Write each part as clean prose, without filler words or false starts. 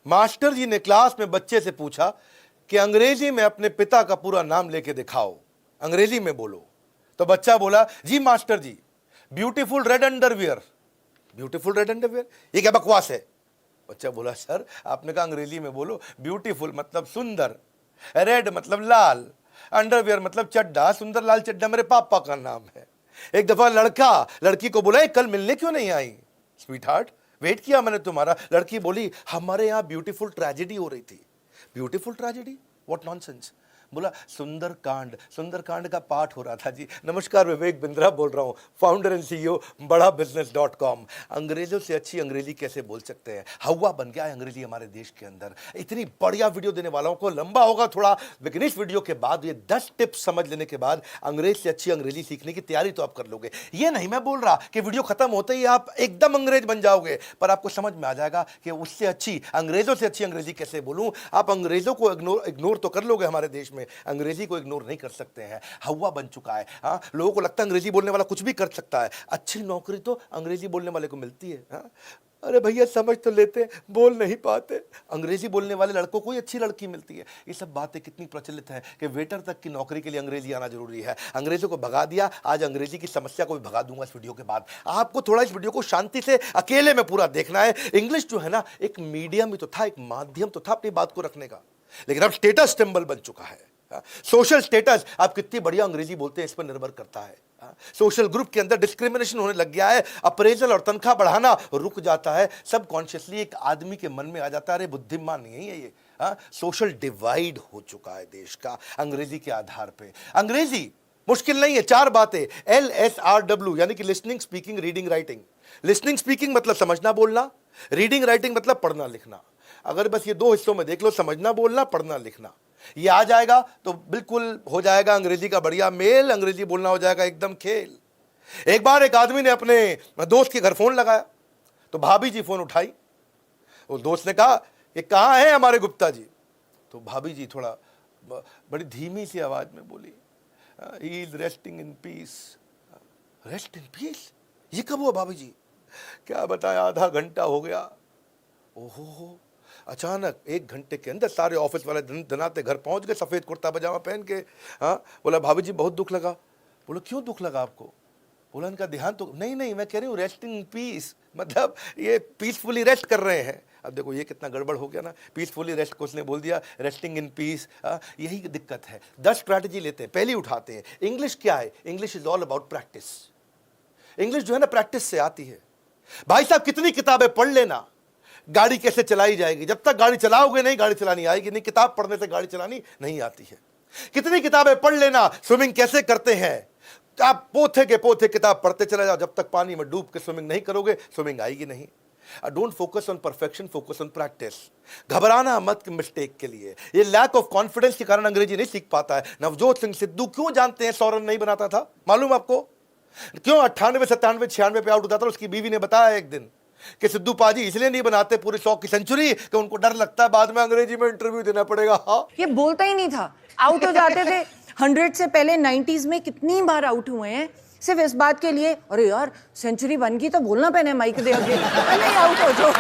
Master जी ने class में बच्चे से पूछा कि अंग्रेजी में अपने पिता का पूरा नाम लेके दिखाओ, अंग्रेजी में बोलो। तो बच्चा बोला, जी master ji, beautiful red underwear. Beautiful red underwear, ये क्या बकवास है? बच्चा बोला, सर आपने कहा अंग्रेजी में बोलो, ब्यूटीफुल मतलब सुंदर, रेड मतलब लाल, अंडरवियर मतलब चड्डा, सुंदर लाल चड्डा मेरे पापा का नाम है। एक दफा लड़का लड़की को बोला, कल मिलने क्यों नहीं आई? स्वीट हार्ट, वेट किया मैंने तुम्हारा। लड़की बोली, हमारे यहां ब्यूटीफुल ट्रेजेडी हो रही थी। Beautiful tragedy, what nonsense. बोला, सुंदरकांड का पाठ हो रहा था जी। नमस्कार, विवेक बिंद्रा बोल रहा हूं, फाउंडर एंड सीईओ बड़ा बिजनेस.com। अंग्रेजों से अच्छी अंग्रेजी कैसे बोल सकते हैं? हवा बन गया है अंग्रेजी हमारे देश के अंदर। इतनी बढ़िया वीडियो देने वालों को, लंबा होगा थोड़ा, लेकिन इस वीडियो के बाद ये 10 टिप्स समझ लेने के बाद अंग्रेज से अच्छी अंग्रेजी सीखने की तैयारी तो आप कर लोगे। ये नहीं मैं बोल रहा कि वीडियो खत्म होते ही आप एकदम अंग्रेज बन जाओगे, पर आपको समझ में आ जाएगा कि उससे अच्छी, अंग्रेजों से अच्छी अंग्रेजी कैसे बोलूं। आप अंग्रेजों को इग्नोर तो कर लोगे, हमारे देश में अंग्रेजी को इग्नोर नहीं कर सकते हैं। हवा बन चुका है। हाँ, लोगों को लगता है अंग्रेजी बोलने वाला कुछ भी कर सकता है। अच्छी नौकरी तो अंग्रेजी बोलने वाले को मिलती है। हाँ? अरे भैया समझ तो लेते, बोल नहीं पाते। अंग्रेजी बोलने वाले लड़कों को ही अच्छी लड़की मिलती है। ये सब बातें कितनी प्रचलित हैं कि वेटर तक की नौकरी के लिए अंग्रेजी आना जरूरी है। अंग्रेजों को भगा दिया, आज अंग्रेजी की समस्या को भी भगा दूंगा इस वीडियो के बाद। आपको थोड़ा इस वीडियो को शांति से अकेले में पूरा देखना है। इंग्लिश जो है ना, एक मीडियम ही तो था, एक माध्यम तो था अपनी बात को रखने का, लेकिन अब स्टेटस सिंबल बन चुका है। सोशल स्टेटस, आप कितनी बढ़िया अंग्रेजी बोलते हैं इस पर निर्भर करता है। सोशल ग्रुप के अंदर डिस्क्रिमिनेशन होने लग गया है। अप्रेजल और तनख्वाह बढ़ाना रुक जाता है। सब कॉन्शियसली एक आदमी के मन में आ जाता है, अरे बुद्धिमान नहीं है ये। सोशल डिवाइड हो चुका है देश का अंग्रेजी के आधार पे। अंग्रेजी मुश्किल नहीं है, 4 बातें, LSRW, यानी कि listening, speaking, reading, writing. Listening speaking मतलब समझना बोलना, रीडिंग राइटिंग मतलब पढ़ना लिखना। अगर बस ये 2 हिस्सों में देख लो, समझना बोलना, पढ़ना लिखना, ये आ जाएगा तो बिल्कुल हो जाएगा अंग्रेजी का बढ़िया मेल। अंग्रेजी बोलना हो जाएगा एकदम खेल। एक बार एक आदमी ने अपने दोस्त के घर फोन लगाया, तो भाभी जी फोन उठाई। उस दोस्त ने कहा, ये कहाँ है हमारे गुप्ता जी? तो भाभी जी थोड़ा बड़ी धीमी सी आवाज में बोली, he is resting in peace. Rest in peace, ये कब हुआ भाभी जी? क्या बताया, आधा घंटा हो गया। ओहो, अचानक 1 घंटे के अंदर सारे ऑफिस वाले धनाते घर पहुंच गए, सफेद कुर्ता पजामा पहन के। हाँ, बोला भाभी जी बहुत दुख लगा। बोला क्यों दुख लगा आपको? बोला इनका ध्यान तो नहीं, मैं कह रही हूँ रेस्टिंग इन पीस, मतलब ये पीसफुली रेस्ट कर रहे हैं। अब देखो ये कितना गड़बड़ हो गया ना, पीसफुली रेस्ट को उसने बोल दिया रेस्टिंग इन पीस। यही दिक्कत है। 10 स्ट्रैटेजी लेते हैं, पहली उठाते हैं। इंग्लिश क्या है? English is all about practice. English जो है ना, प्रैक्टिस से आती है। भाई साहब कितनी किताबें पढ़ लेना, गाड़ी कैसे चलाई जाएगी? जब तक गाड़ी चलाओगे नहीं, गाड़ी चलानी आएगी नहीं। किताब पढ़ने से गाड़ी चलानी नहीं आती है। कितनी किताबें पढ़ लेना, स्विमिंग कैसे करते हैं, आप पोथे के पोथे किताब पढ़ते चले जाओ, जब तक पानी में डूब के स्विमिंग नहीं करोगे, स्विमिंग आएगी नहीं। Don't focus on perfection, focus on practice. घबराना मत मिस्टेक के लिए। ये लैक ऑफ कॉन्फिडेंस के कारण अंग्रेजी नहीं सीख पाता है। नवजोत सिंह सिद्धू क्यों जानते हैं 100 रन नहीं बनाता था? मालूम आपको क्यों? 98, 97, 96 पे आउट होता था। उसकी बीवी ने बताया एक दिन कि सिद्धू पाजी इसलिए नहीं बनाते पूरे 100 की सेंचुरी कि उनको डर लगता है बाद में अंग्रेजी में इंटरव्यू देना पड़ेगा। हाँ, ये बोलता ही नहीं था, आउट हो जाते थे। 100 से पहले 90s में कितनी बार आउट हुए हैं सिर्फ इस बात के लिए, अरे यार सेंचुरी बन गई तो बोलना पहने माइक दे आगे, नहीं आउट हो जाओ।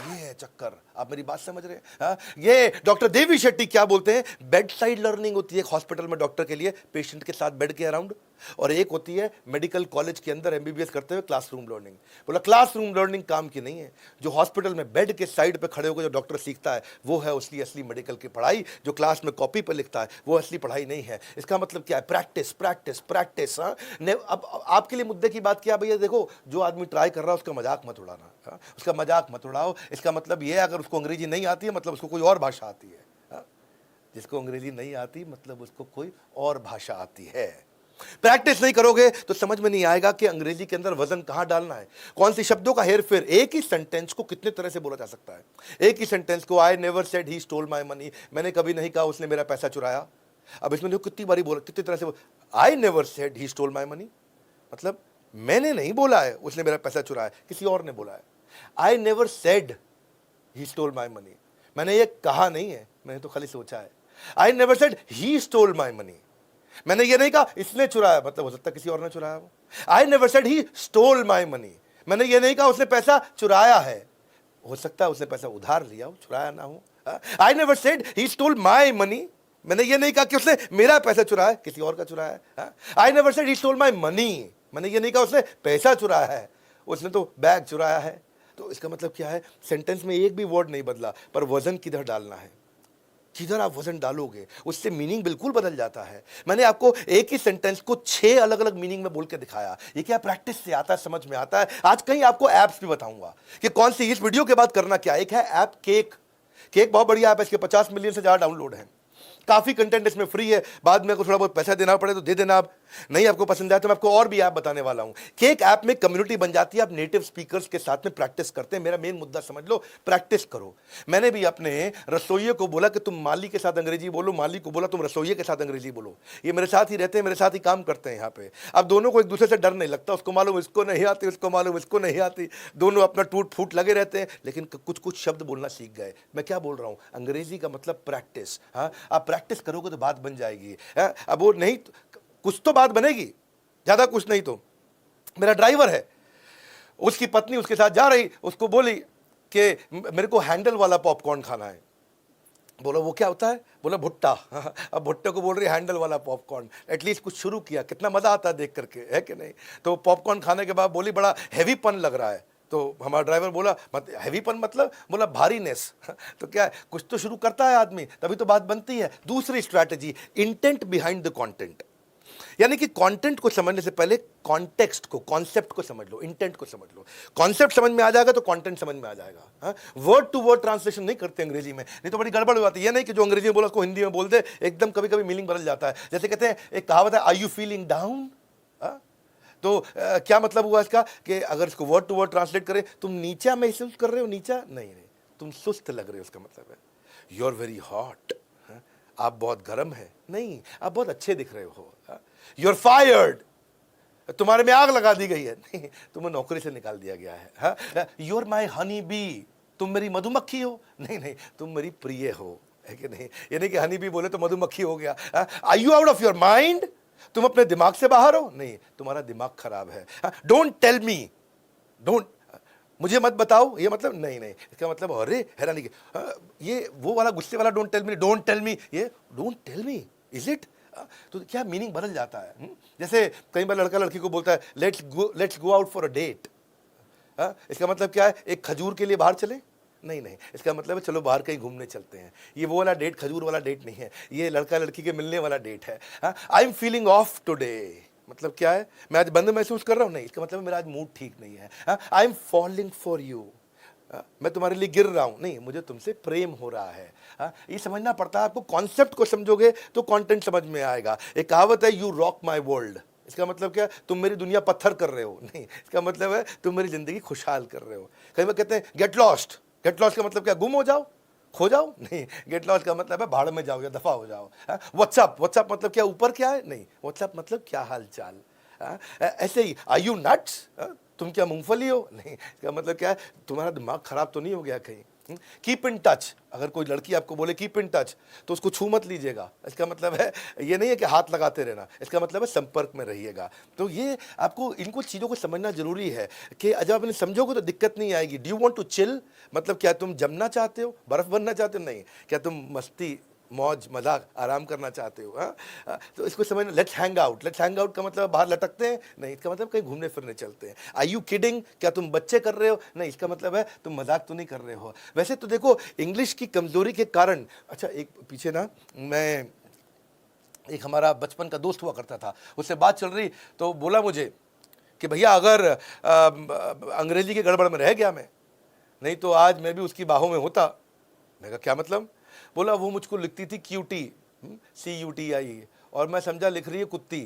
ये है चक्कर। आप मेरी बात समझ रहे हैं? हाँ? ये डॉक्टर देवी शेट्टी क्या बोलते हैं, बेड साइड लर्निंग होती है हॉस्पिटल में डॉक्टर के लिए, पेशेंट के साथ बेड के अराउंड, और एक होती है मेडिकल कॉलेज के अंदर MBBS करते हुए क्लासरूम लर्निंग। बोला क्लासरूम लर्निंग काम की नहीं है। जो हॉस्पिटल में बेड के साइड पे खड़े होकर जो डॉक्टर सीखता है वो है उसकी असली मेडिकल की पढ़ाई। जो क्लास में कॉपी पर लिखता है वो असली पढ़ाई नहीं है। इसका मतलब क्या है? Practice practice practice. अब आपके लिए मुद्दे की बात क्या भैया, देखो जो आदमी ट्राई कर रहा है उसका मजाक मत उड़ाना। उसका मजाक मत उड़ाओ। इसका मतलब ये है अगर उसको अंग्रेजी नहीं आती है मतलब उसको कोई और भाषा आती है। जिसको अंग्रेजी नहीं आती मतलब उसको कोई और भाषा आती है। प्रैक्टिस नहीं करोगे तो समझ में नहीं आएगा कि अंग्रेजी के अंदर वजन कहां डालना है, कौन सी शब्दों का हेरफेर। एक ही सेंटेंस को कितने तरह से बोला जा सकता है। एक ही सेंटेंस को, I never said he stole my money, मैंने कभी नहीं कहा उसने मेरा पैसा चुराया। अब इसमें देखो कितनी बारी बोला, कितनी तरह से। I never said he stole my money मतलब मैंने नहीं बोला है उसने मेरा पैसा चुराया, किसी और ने बोला है। I never said he stole my money, मैंने ये कहा नहीं है, मैंने तो खाली सोचा है। I never said he stole my money, मैंने ये नहीं कहा इसने चुराया, मतलब हो सकता है किसी और ने चुराया वो। I never said he stole my money, मैंने ये नहीं कहा उसने पैसा चुराया है। हो सकता है उसने पैसा उधार लिया हो, चुराया ना हो। I never said he stole my money, मैंने ये नहीं कहा कि उसने मेरा पैसा चुराया, किसी और का चुराया है। I never said he stole my money, मैंने ये नहीं कहा उसने पैसा चुराया है, उसने तो बैग चुराया है। तो इसका मतलब क्या है, सेंटेंस में एक भी वर्ड नहीं बदला, पर वजन किधर डालना है, किधर आप वजन डालोगे उससे मीनिंग बिल्कुल बदल जाता है। मैंने आपको एक ही सेंटेंस को 6 अलग अलग मीनिंग में बोल के दिखाया। ये क्या प्रैक्टिस से आता है, समझ में आता है। आज कहीं आपको एप्स भी बताऊंगा कि कौन सी, इस वीडियो के बाद करना क्या। एक है ऐप केक, केक बहुत बढ़िया ऐप है, इसके 50 मिलियन से ज़्यादा डाउनलोड है, काफ़ी कंटेंट इसमें फ्री है, बाद में आपको थोड़ा बहुत पैसा देना पड़े तो दे देना। आप नहीं आपको पसंद आए तो मैं आपको और भी ऐप बताने वाला हूं। केक ऐप में कम्युनिटी बन जाती है, आप नेटिव स्पीकर्स के साथ में प्रैक्टिस करते हैं। मेरा मेन मुद्दा समझ लो, प्रैक्टिस करो। मैंने भी अपने रसोइये को बोला कि तुम माली के साथ अंग्रेजी बोलो, माली को बोला तुम रसोइये के साथ अंग्रेजी बोलो। ये मेरे साथ ही रहते हैं, मेरे साथ ही काम करते हैं यहाँ पे। अब दोनों को एक दूसरे से डर नहीं लगता, उसको मालूम इसको नहीं आती, उसको मालूम इसको नहीं आती, दोनों अपना टूट फूट लगे रहते हैं, लेकिन कुछ कुछ शब्द बोलना सीख गए। मैं क्या बोल रहा हूँ, अंग्रेजी का मतलब प्रैक्टिस। हाँ, आप प्रैक्टिस करोगे तो बात बन जाएगी। अब वो नहीं, कुछ तो बात बनेगी, ज्यादा कुछ नहीं। तो मेरा ड्राइवर है, उसकी पत्नी उसके साथ जा रही, उसको बोली कि मेरे को हैंडल वाला पॉपकॉर्न खाना है। बोला वो क्या होता है, बोला भुट्टा। अब भुट्टे को बोल रही हैंडल वाला पॉपकॉर्न। एटलीस्ट कुछ शुरू किया, कितना मजा आता है देख करके, है कि नहीं। तो पॉपकॉर्न खाने के बाद बोली बड़ा हैवीपन लग रहा है। तो हमारा ड्राइवर बोला हैवीपन मतलब, बोला भारीनेस। तो क्या है, कुछ तो शुरू करता है आदमी, तभी तो बात बनती है। दूसरी strategy, intent behind the content, यानी कि कंटेंट को समझने से पहले कॉन्टेक्स्ट को, कॉन्सेप्ट को समझ लो, इंटेंट को समझ लो। कॉन्सेप्ट समझ में आ जाएगा तो कंटेंट समझ में आ जाएगा। वर्ड टू वर्ड ट्रांसलेशन नहीं करते अंग्रेजी में, नहीं तो बड़ी गड़बड़ हो जाती है। ये नहीं कि जो अंग्रेजी में बोला उसको हिंदी में बोल दे, एकदम कभी कभी मीनिंग बदल जाता है। जैसे कहते हैं, एक कहावत है, आर यू फीलिंग डाउन। तो क्या मतलब हुआ इसका कि अगर इसको वर्ड टू वर्ड ट्रांसलेट करें, तुम नीचा महसूस कर रहे हो, नीचा नहीं, तुम सुस्त लग रहे हो, उसका मतलब है यू आर वेरी हॉट, आप बहुत गर्म है, नहीं आप बहुत अच्छे दिख रहे हो। यू आर फायर्ड, तुम्हारे में आग लगा दी गई है, नहीं तुम्हें नौकरी से निकाल दिया गया है। You are my honey bee, तुम मेरी मधुमक्खी हो, नहीं तुम मेरी प्रिय हो, है कि नहीं। ये नहीं कि हनी बी बोले तो मधुमक्खी हो गया। Are you out of your mind, तुम अपने दिमाग से बाहर हो, नहीं तुम्हारा दिमाग खराब है। डोंट टेल मी, डोंट, मुझे मत बताओ, ये मतलब नहीं इसका मतलब अरे हैरानी की, ये वो वाला गुस्से वाला don't tell me, don't tell me, ये don't tell me, is it. तो क्या मीनिंग बदल जाता है। जैसे कई बार लड़का लड़की को बोलता है let's go out for a date. इसका मतलब क्या है, एक खजूर के लिए बाहर चले, नहीं इसका मतलब है चलो बाहर कहीं घूमने चलते हैं। ये वो वाला डेट, खजूर वाला डेट नहीं है, ये लड़का लड़की के मिलने वाला डेट है। I am feeling of today, मतलब क्या है, मैं आज बंद महसूस कर रहा हूं, नहीं इसका मतलब मेरा आज मूड ठीक नहीं है। I M falling for you, मैं तुम्हारे लिए गिर रहा हूं, नहीं मुझे तुमसे प्रेम हो रहा है। ये समझना पड़ता है आपको। कॉन्सेप्ट को समझोगे तो कंटेंट समझ में आएगा। एक कहावत है, यू रॉक माई वर्ल्ड, इसका मतलब क्या, तुम मेरी दुनिया पत्थर कर रहे हो, नहीं इसका मतलब है तुम मेरी जिंदगी खुशहाल कर रहे हो। कई बार कहते हैं गेट लॉस्ट, गेट लॉस्ट का मतलब क्या, गुम हो जाओ, खो जाओ, नहीं गेट लॉस्ट का मतलब है भाड़ में जाओ या दफा हो जाओ। व्हाट्सअप, व्हाट्सअप मतलब क्या, ऊपर क्या है, नहीं व्हाट्सअप मतलब क्या हाल चाल। ऐसे ही आर यू नट्स, तुम क्या मूंगफली हो, नहीं इसका मतलब क्या है, तुम्हारा दिमाग खराब तो नहीं हो गया कहीं। कीप इन टच, अगर कोई लड़की आपको बोले कीप इन टच तो उसको छू मत लीजिएगा, इसका मतलब है ये नहीं है कि हाथ लगाते रहना, इसका मतलब है संपर्क में रहिएगा। तो ये आपको इनको चीज़ों को समझना जरूरी है कि जब आप इन्हें समझोगे तो दिक्कत नहीं आएगी। Do you want to chill, मतलब क्या तुम जमना चाहते हो, बर्फ बनना चाहते हो, नहीं क्या तुम मस्ती मौज मजाक आराम करना चाहते हो। तो इसको समझना। Let's hang out, let's hang out का मतलब बाहर लटकते हैं, नहीं इसका मतलब कहीं घूमने फिरने चलते हैं। आर यू किडिंग, क्या तुम बच्चे कर रहे हो, नहीं इसका मतलब है तुम मजाक तो नहीं कर रहे हो। वैसे तो देखो इंग्लिश की कमजोरी के कारण, अच्छा एक पीछे ना, मैं एक हमारा बचपन का दोस्त हुआ करता था, उससे बात चल रही तो बोला मुझे कि भैया अगर अंग्रेजी के गड़बड़ में रह गया मैं, नहीं तो आज मैं भी उसकी बाहों में होता। मैं कहा क्या मतलब, बोला वो मुझको लिखती थी क्यूटी, CUTI, और मैं समझा लिख रही है कुत्ती।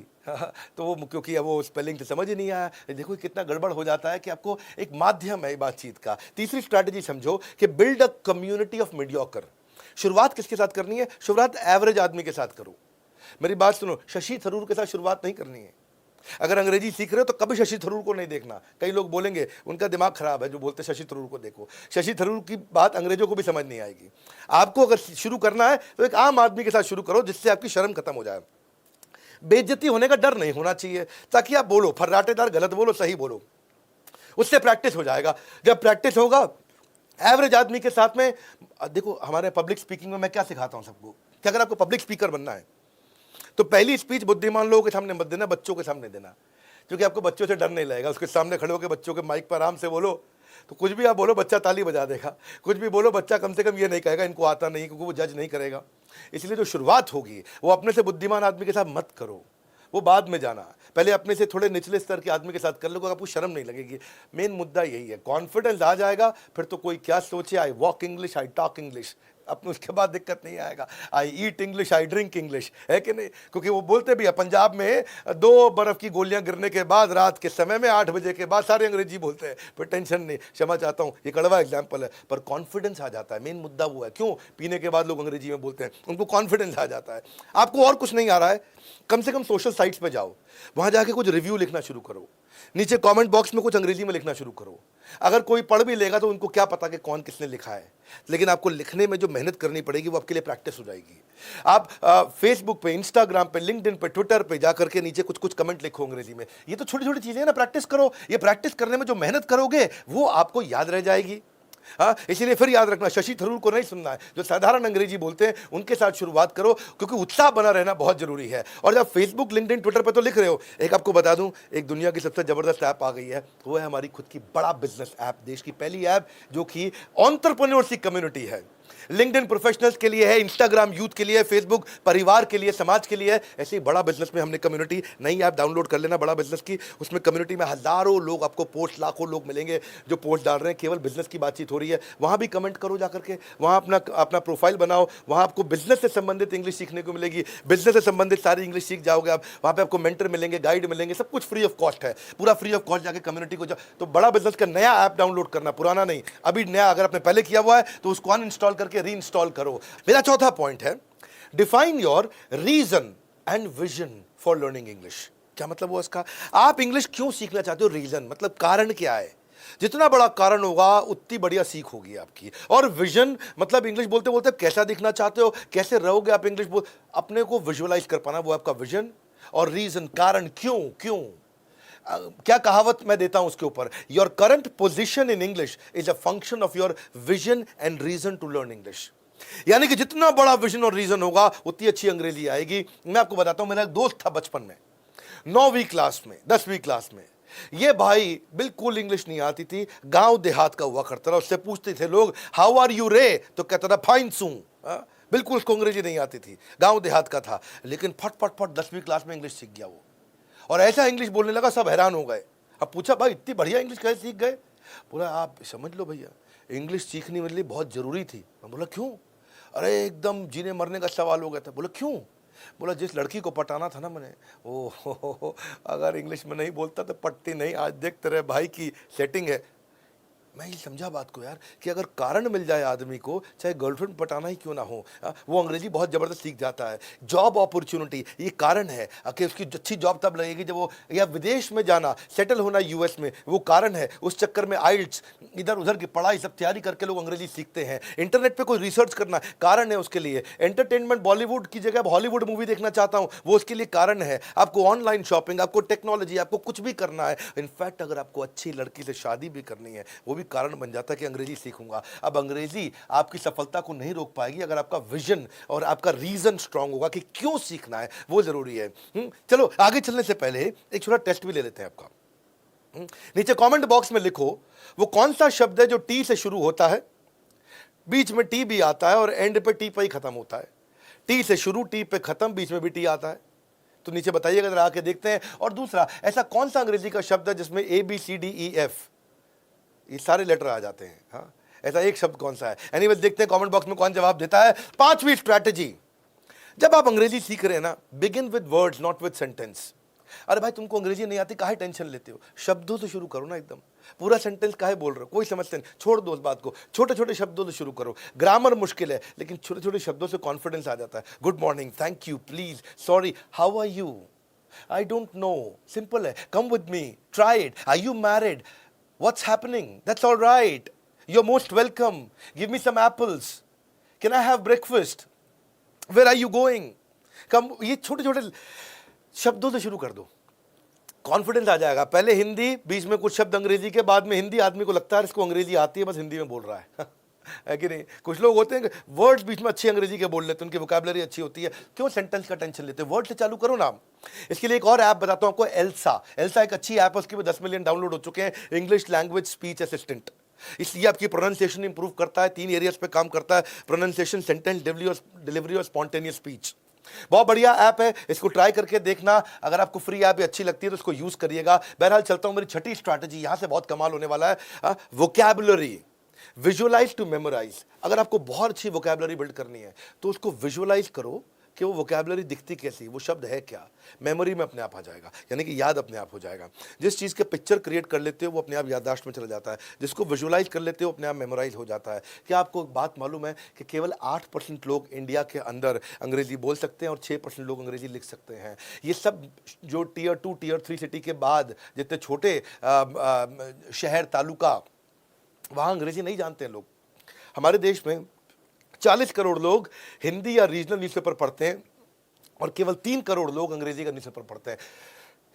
तो वो क्योंकि अब वो स्पेलिंग तो समझ ही नहीं आया। देखो कितना गड़बड़ हो जाता है कि आपको एक माध्यम है बातचीत का। तीसरी स्ट्रैटेजी समझो कि build a community of mediocre. शुरुआत किसके साथ करनी है, शुरुआत एवरेज आदमी के साथ करो। मेरी बात सुनो, शशि थरूर के साथ शुरुआत नहीं करनी है। अगर अंग्रेजी सीख रहे हो तो कभी शशि थरूर को नहीं देखना। कई लोग बोलेंगे उनका दिमाग खराब है जो बोलते शशि थरूर को देखो, शशि थरूर की बात अंग्रेजों को भी समझ नहीं आएगी। आपको अगर शुरू करना है तो एक आम आदमी के साथ शुरू करो, जिससे आपकी शर्म खत्म हो जाए। बेइज्जती होने का डर नहीं होना चाहिए, ताकि आप बोलो फर्राटेदार, गलत बोलो सही बोलो, उससे प्रैक्टिस हो जाएगा। जब प्रैक्टिस होगा एवरेज आदमी के साथ में देखो, हमारे पब्लिक स्पीकिंग में मैं क्या सिखाता हूं सबको कि अगर आपको पब्लिक स्पीकर बनना है तो पहली स्पीच बुद्धिमान लोगों के सामने मत देना, बच्चों के सामने देना, क्योंकि आपको बच्चों से डर नहीं लगेगा। उसके सामने खड़े होकर बच्चों के माइक पर आराम से बोलो, तो कुछ भी आप बोलो बच्चा ताली बजा देगा, कुछ भी बोलो बच्चा कम से कम ये नहीं कहेगा इनको आता नहीं, क्योंकि वो जज नहीं करेगा। इसलिए जो शुरुआत होगी वो अपने से बुद्धिमान आदमी के साथ मत करो, वो बाद में जाना, पहले अपने से थोड़े निचले स्तर के आदमी के साथ कर लो, आपको शर्म नहीं लगेगी। मेन मुद्दा यही है, कॉन्फिडेंस आ जाएगा फिर तो कोई क्या सोचे, I walk English, I talk English, अपने उसके बाद दिक्कत नहीं आएगा। आई ईट इंग्लिश, आई ड्रिंक इंग्लिश, है कि नहीं? क्योंकि वो बोलते भी है पंजाब में 2 बर्फ की गोलियां गिरने के बाद रात के समय में 8 बजे के बाद सारे अंग्रेजी बोलते हैं, पर टेंशन नहीं, क्षमा चाहता हूं, ये कड़वा एग्जाम्पल है, पर कॉन्फिडेंस आ जाता है। मेन मुद्दा वो है, क्यों पीने के बाद लोग अंग्रेजी में बोलते हैं, उनको कॉन्फिडेंस आ जाता है। आपको और कुछ नहीं आ रहा है, कम से कम सोशल साइट्स पे जाओ, वहां जाके कुछ रिव्यू लिखना शुरू करो, नीचे कमेंट बॉक्स में कुछ अंग्रेजी में लिखना शुरू करो। अगर कोई पढ़ भी लेगा तो उनको क्या पता कि कौन किसने लिखा है, लेकिन आपको लिखने में जो मेहनत करनी पड़ेगी वो आपके लिए प्रैक्टिस हो जाएगी। आप फेसबुक पे, इंस्टाग्राम पे, लिंक्डइन पे, ट्विटर पे जाकर के नीचे कुछ कुछ कमेंट लिखो अंग्रेजी में। ये तो छोटी छोटी चीजें हैं ना, प्रैक्टिस करो। ये प्रैक्टिस करने में जो मेहनत करोगे वो आपको याद रह जाएगी। हाँ, इसीलिए फिर याद रखना, शशि थरूर को नहीं सुनना है, जो साधारण अंग्रेजी बोलते हैं उनके साथ शुरुआत करो, क्योंकि उत्साह बना रहना बहुत जरूरी है। और जब फेसबुक, लिंक्डइन, ट्विटर पे तो लिख रहे हो, एक आपको बता दूं, एक दुनिया की सबसे जबरदस्त ऐप आ गई है, वो है हमारी खुद की बड़ा बिजनेस ऐप, देश की पहली ऐप जो कि एंटरप्रेन्योरशिप कम्युनिटी है। लिंक्डइन प्रोफेशनल्स के लिए है, इंस्टाग्राम यूथ के लिए, फेसबुक परिवार के लिए, समाज के लिए है। ऐसे ही बड़ा बिजनेस में हमने कम्युनिटी, नई ऐप डाउनलोड कर लेना बड़ा बिजनेस की, उसमें कम्युनिटी में हजारों लोग आपको पोस्ट, लाखों लोग मिलेंगे जो पोस्ट डाल रहे हैं, केवल बिजनेस की बातचीत हो रही है। वहां भी कमेंट करो जाकर के, वहां अपना प्रोफाइल बनाओ, वहां आपको बिजनेस से संबंधित इंग्लिश सीखने को मिलेगी, बिजनेस से संबंधित सारी इंग्लिश सीख जाओगे आप। वहां पे आपको मेंटर मिलेंगे, गाइड मिलेंगे, सब कुछ फ्री ऑफ कॉस्ट है, पूरा फ्री ऑफ कॉस्ट। जाके कम्युनिटी को तो बड़ा बिजनेस का नया ऐप डाउनलोड करना, पुराना नहीं, अभी नया। अगर आपने पहले किया हुआ है तो उसको अनइंस्टॉल करके री इंस्टॉल करो। मेरा चौथा पॉइंट है, define your reason and vision for learning English. क्या मतलब हुआ इसका? आप इंग्लिश क्यों सीखना चाहते हो? रीजन मतलब कारण क्या है? जितना बड़ा कारण होगा उतनी बढ़िया सीख होगी आपकी। और विजन मतलब इंग्लिश बोलते बोलते कैसा दिखना चाहते हो, कैसे रहोगे आप इंग्लिश बोल, अपने को विजुअलाइज कर पाना, वो आपका विजन। और रीजन, कारण, क्यों क्यों क्या कहावत मैं देता हूं उसके ऊपर, your current position in English is a function of your vision and reason to learn English. यानी कि जितना बड़ा विजन और रीजन होगा उतनी अच्छी अंग्रेजी आएगी। मैं आपको बताता हूं, मेरा एक दोस्त था बचपन में, 9वीं क्लास में, 10वीं क्लास में, ये भाई बिल्कुल इंग्लिश नहीं आती थी, गांव देहात का हुआ करता था। उससे पूछते थे लोग हाउ आर यू रे, तो कहता था फाइन सू। बिल्कुल उसको अंग्रेजी नहीं आती थी, गांव देहात का था, लेकिन फट फट फट 10वीं क्लास में इंग्लिश सीख गया वो, और ऐसा इंग्लिश बोलने लगा, सब हैरान हो गए। अब पूछा भाई इतनी बढ़िया इंग्लिश कैसे सीख गए? बोला आप समझ लो भैया, इंग्लिश सीखनी मेरे लिए बहुत जरूरी थी। मैं बोला क्यों? अरे एकदम जीने मरने का सवाल हो गया था। बोला क्यों? बोला जिस लड़की को पटाना था ना मैंने, ओ हो, अगर इंग्लिश में नहीं बोलता तो पटती नहीं। आज देख तेरे भाई की सेटिंग है। मैं ये समझा बात को यार, कि अगर कारण मिल जाए आदमी को, चाहे गर्लफ्रेंड पटाना ही क्यों ना हो, वो अंग्रेजी बहुत ज़बरदस्त सीख जाता है। जॉब अपॉर्चुनिटी ये कारण है कि उसकी अच्छी जॉब तब लगेगी जब वो, या विदेश में जाना, सेटल होना यूएस में, वो कारण है। उस चक्कर में आइल्स, इधर उधर की पढ़ाई सब तैयारी करके लोग अंग्रेजी सीखते हैं। इंटरनेट पर कोई रिसर्च करना, कारण है उसके लिए। एंटरटेनमेंट, बॉलीवुड की जगह हॉलीवुड मूवी देखना चाहता हूँ, वो उसके लिए कारण है। आपको ऑनलाइन शॉपिंग, आपको टेक्नोलॉजी, आपको कुछ भी करना है, इनफैक्ट अगर आपको अच्छी लड़की से शादी भी करनी है, वो भी कारण बन जाता है कि अंग्रेजी सीखूंगा। अब अंग्रेजी आपकी सफलता को नहीं रोक पाएगी अगर आपका विजन और आपका रीजन स्ट्रांग होगा कि क्यों सीखना है, वो जरूरी है। चलो आगे चलने से पहले एक छोटा टेस्ट भी ले लेते हैं आपका। नीचे कमेंट बॉक्स में लिखो वो कौन सा शब्द है जो टी से शुरू होता है, बीच में टी भी आता है और एंड पे टी पे ही खत्म होता है। टी से शुरू, टी पे खत्म, बीच में भी टी आता है। तो नीचे बताइएगा, जरा आके देखते हैं। और दूसरा, ऐसा कौन सा अंग्रेजी का शब्द है जिसमें ABCDEF ये सारे लेटर आ जाते हैं? हाँ, ऐसा एक शब्द कौन सा है? एनीवेज देखते हैं कमेंट बॉक्स में कौन जवाब देता है। 5वीं स्ट्रैटेजी, जब आप अंग्रेजी सीख रहे हैं ना, begin with words not with sentence. अरे भाई तुमको अंग्रेजी नहीं आती, काहे टेंशन लेते हो? शब्दों से शुरू करो ना, एकदम पूरा सेंटेंस काहे बोल रहे हो? कोई समझते नहीं, छोड़ दो उस बात को, छोटे छोटे शब्दों से शुरू करो। ग्रामर मुश्किल है, लेकिन छोटे छोटे शब्दों से कॉन्फिडेंस आ जाता है। Good morning, thank you, please, sorry, how are you, I don't know, simple है, come with me, try it, are you married, what's happening, that's all right, you're most welcome, give me some apples, can I have breakfast, where are you going, come, ये छोटे छोटे शब्दों से शुरू कर दो। Confidence आ जाएगा। पहले हिंदी, बीच में कुछ शब्द अंग्रेजी के, बाद में हिंदी। आदमी को लगता है इसको अंग्रेजी आती है, बस हिंदी में बोल रहा है है कि नहीं? कुछ लोग होते हैं वर्ड्स बीच में अच्छी अंग्रेजी के बोल लेते हैं, उनकी वोकैबुलरी अच्छी होती है, क्यों सेंटेंस का टेंशन लेते हैं? वर्ड से चालू करो ना। इसके लिए एक और ऐप बताता हूं आपको, एल्सा। एल्सा एक अच्छी ऐप है, उसके भी 10 मिलियन डाउनलोड हो चुके हैं। इंग्लिश लैंग्वेज स्पीच असिस्टेंट, इसलिए आपकी प्रोनाउंसिएशन इंप्रूव करता है। 3 एरियाज पे काम करता है, प्रोनाउंसिएशन, सेंटेंस डिलीवरी और स्पॉन्टेनियस स्पीच। बहुत बढ़िया ऐप है, इसको ट्राई करके देखना। अगर आपको फ्री ऐप अच्छी लगती है तो इसको यूज करिएगा। बहरहाल चलता हूं, मेरी छठी स्ट्रैटेजी, यहां से बहुत कमाल होने वाला है। Vocabulary, visualise to memorise. अगर आपको बहुत अच्छी वोकैबुलरी बिल्ड करनी है तो उसको विजुअलाइज करो कि वो वोकैबुलरी दिखती कैसी, वो शब्द है क्या, मेमोरी में अपने आप आ जाएगा, यानी कि याद अपने आप हो जाएगा। जिस चीज़ के पिक्चर क्रिएट कर लेते हो वो अपने आप याददाश्त में चला जाता है, जिसको विजुअलाइज कर लेते हो अपने आप मेमोराइज हो जाता है। क्या आपको एक बात मालूम है कि केवल 8% लोग इंडिया के अंदर अंग्रेजी बोल सकते हैं और 6% लोग अंग्रेजी लिख सकते हैं? ये सब जो टियर 2 टियर 3 सिटी के बाद जितने छोटे शहर तालुका, वहाँ अंग्रेजी नहीं जानते हैं लोग। हमारे देश में 40 करोड़ लोग हिंदी या रीजनल न्यूज़पेपर पढ़ते हैं और केवल 3 करोड़ लोग अंग्रेजी का न्यूज़पेपर पढ़ते हैं।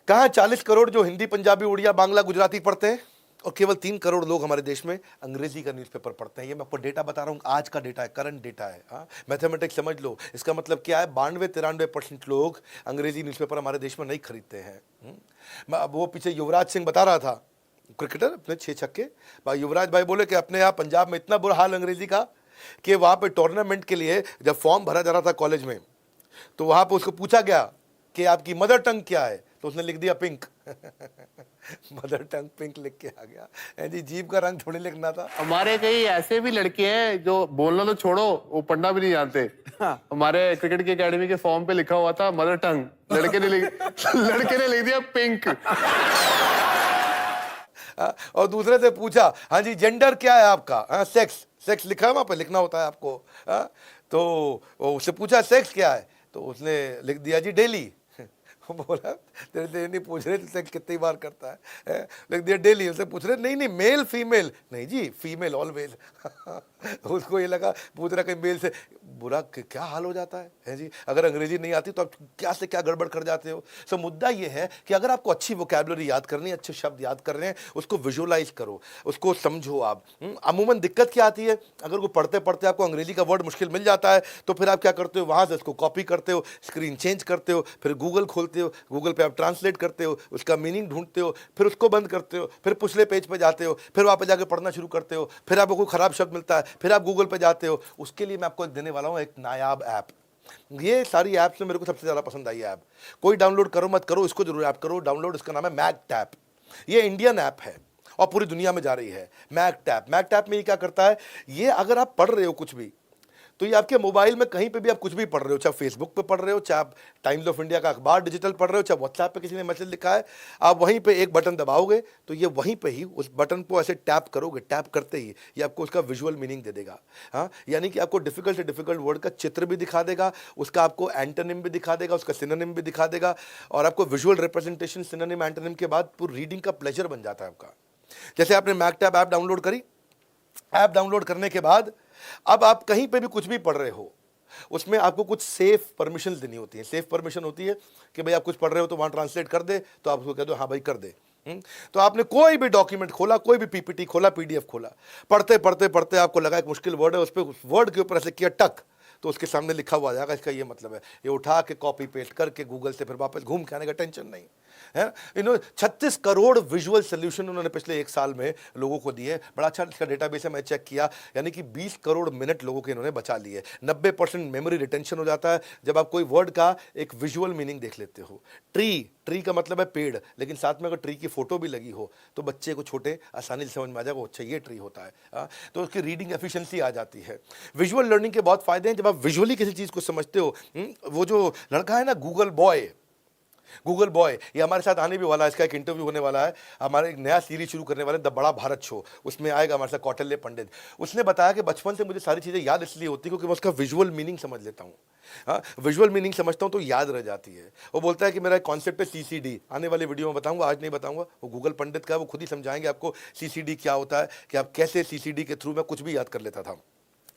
कहाँ 40 करोड़ जो हिंदी, पंजाबी, उड़िया, बांग्ला, गुजराती पढ़ते हैं और केवल 3 करोड़ लोग हमारे देश में अंग्रेजी का न्यूज़पेपर पढ़ते हैं। ये मैं आपको डेटा बता रहा हूँ, आज का डेटा है, करंट डेटा है। हाँ, मैथमेटिक्स समझ लो। इसका मतलब क्या है? 92-93% लोग अंग्रेजी न्यूज़पेपर हमारे देश में नहीं खरीदते हैं। वो पीछे युवराज सिंह बता रहा था, क्रिकेटर, अपने 6 छक्के, युवराज भाई बोले कि अपने यहाँ पंजाब में इतना बुरा हाल अंग्रेजी का कि वहाँ पे टूर्नामेंट के लिए जब फॉर्म भरा जा रहा था कॉलेज में, तो वहाँ पे उसको पूछा गया कि आपकी मदर टंग क्या है, तो उसने लिख दिया पिंक मदर टंग पिंक लिख के आ गया। जी, जीभ का रंग थोड़ी लिखना था। हमारे कई ऐसे भी लड़के हैं जो बोलना तो छोड़ो, वो पढ़ना भी नहीं जानते। हमारे क्रिकेट की एकेडमी के फॉर्म पे लिखा हुआ था मदर टंग, लड़के ने लिख दिया पिंक। और दूसरे से पूछा, हाँ जी जेंडर क्या है आपका? हाँ, सेक्स लिखा है वहाँ पे, लिखना होता है आपको। तो उससे पूछा सेक्स क्या है, तो उसने लिख दिया जी डेली। बोला तेरे नहीं पूछ रहे सेक्स कितनी बार करता है, लिख दिया डेली। उससे पूछ रहे नहीं मेल फीमेल, नहीं जी फीमेल ऑलवेज। उसको ये लगा पूछ रहा कहीं मेल से बुरा क्या हाल हो जाता है जी। अगर अंग्रेजी नहीं आती तो आप क्या से क्या गड़बड़ कर जाते हो। सो मुद्दा ये है कि अगर आपको अच्छी वोकैबुलरी याद करनी है, अच्छे शब्द याद कर रहे हैं, उसको विजुअलाइज करो, उसको समझो आप। अमूमन दिक्कत क्या आती है, अगर वो पढ़ते पढ़ते आपको अंग्रेजी का वर्ड मुश्किल मिल जाता है तो फिर आप क्या करते हो, वहाँ से उसको कॉपी करते हो, स्क्रीन चेंज करते हो, फिर गूगल खोलते हो, गूगल पे आप ट्रांसलेट करते हो, उसका मीनिंग ढूंढते हो, फिर उसको बंद करते हो, फिर पिछले पेज पे जाते हो, फिर वहाँ पे जाके पढ़ना शुरू करते हो, फिर आपको कोई खराब शब्द मिलता है, फिर आप गूगल पे जाते हो। उसके लिए मैं आपको एक देने वाला हूँ एक नायाब ऐप। ये सारी ऐप्स में मेरे को सबसे ज़्यादा पसंद आई ऐप। कोई डाउनलोड करो मत करो, इसको जरूर ऐप करो डाउनलोड। इसका नाम है मैकटैप। ये इंडियन ऐप है और पूरी दुनिया में जा रही है। मैकटैप में ये क्या करता है, ये अगर आप पढ़ रहे हो कुछ भी तो ये आपके मोबाइल में कहीं पे भी आप कुछ भी पढ़ रहे हो, चाहे फेसबुक पे पढ़ रहे हो, चाहे आप टाइम्स ऑफ इंडिया का अखबार डिजिटल पढ़ रहे हो, चाहे व्हाट्सएप पे किसी ने मैसेज लिखा है, आप वहीं पे एक बटन दबाओगे तो ये वहीं पे ही उस बटन को ऐसे टैप करोगे, टैप करते ही ये आपको उसका विजुअल मीनिंग दे देगा। हाँ, यानी कि आपको डिफिकल्ट से डिफिकल्ट वर्ड का चित्र भी दिखा देगा, उसका आपको एंटोनिम भी दिखा देगा, उसका सिनोनिम भी दिखा देगा, और आपको विजुअल रिप्रेजेंटेशन सिनोनिम एंटोनिम के बाद पूरी रीडिंग का प्लेजर बन जाता है आपका। जैसे आपने मैकटैप ऐप डाउनलोड करी, ऐप डाउनलोड करने के बाद अब आप कहीं पे भी कुछ भी पढ़ रहे हो, उसमें आपको कुछ सेफ परमिशन देनी होती है। सेफ परमिशन होती है कि भाई आप कुछ पढ़ रहे हो तो वहाँ ट्रांसलेट कर दे, तो आप उसको कह दो हाँ भाई कर दे। तो आपने कोई भी डॉक्यूमेंट खोला, कोई भी पीपीटी खोला, पीडीएफ खोला, पढ़ते पढ़ते पढ़ते आपको लगा एक मुश्किल वर्ड है, उस पर उस वर्ड के ऊपर ऐसे किया टक, तो उसके सामने लिखा हुआ आ जाएगा इसका ये मतलब है। ये उठा के कॉपी पेस्ट करके गूगल से फिर वापस घूम के आने का टेंशन नहीं है। 36 करोड़ विजुअल सोल्यूशन उन्होंने पिछले 1 साल में लोगों को दिए। बड़ा अच्छा इसका डेटाबेस है, मैं चेक किया, यानी कि 20 करोड़ मिनट लोगों के इन्होंने बचा लिए। 90% मेमोरी रिटेंशन हो जाता है जब आप कोई वर्ड का एक विजुअल मीनिंग देख लेते हो। ट्री का मतलब है पेड़, लेकिन साथ में अगर ट्री की फोटो भी लगी हो तो बच्चे को छोटे आसानी से समझ में आ जाएगा, अच्छा ये ट्री होता है। तो उसकी रीडिंग एफिशिएंसी आ जाती है। विजुअल लर्निंग के बहुत फायदे हैं जब आप विजुअली किसी चीज़ को समझते हो। वो जो लड़का है ना गूगल बॉय, ये हमारे साथ आने भी वाला है, इसका एक इंटरव्यू होने वाला है। हमारे एक नया सीरीज शुरू करने वाले द बड़ा भारत शो, उसमें आएगा हमारे साथ कौटिल्य पंडित। उसने बताया कि बचपन से मुझे सारी चीज़ें याद इसलिए होती क्योंकि मैं उसका विजुअल मीनिंग समझ लेता हूँ। हाँ, विजुअल मीनिंग समझता हूँ तो याद रह जाती है। वो बोलता है कि मेरा एक कॉन्सेप्ट है सीसीडी, आने वाली वीडियो में बताऊंगा, आज नहीं बताऊंगा। वो गूगल पंडित का है, वो खुद ही समझाएंगे आपको सीसीडी क्या होता है, कि आप कैसे सीसीडी के थ्रू में कुछ भी याद कर लेता था।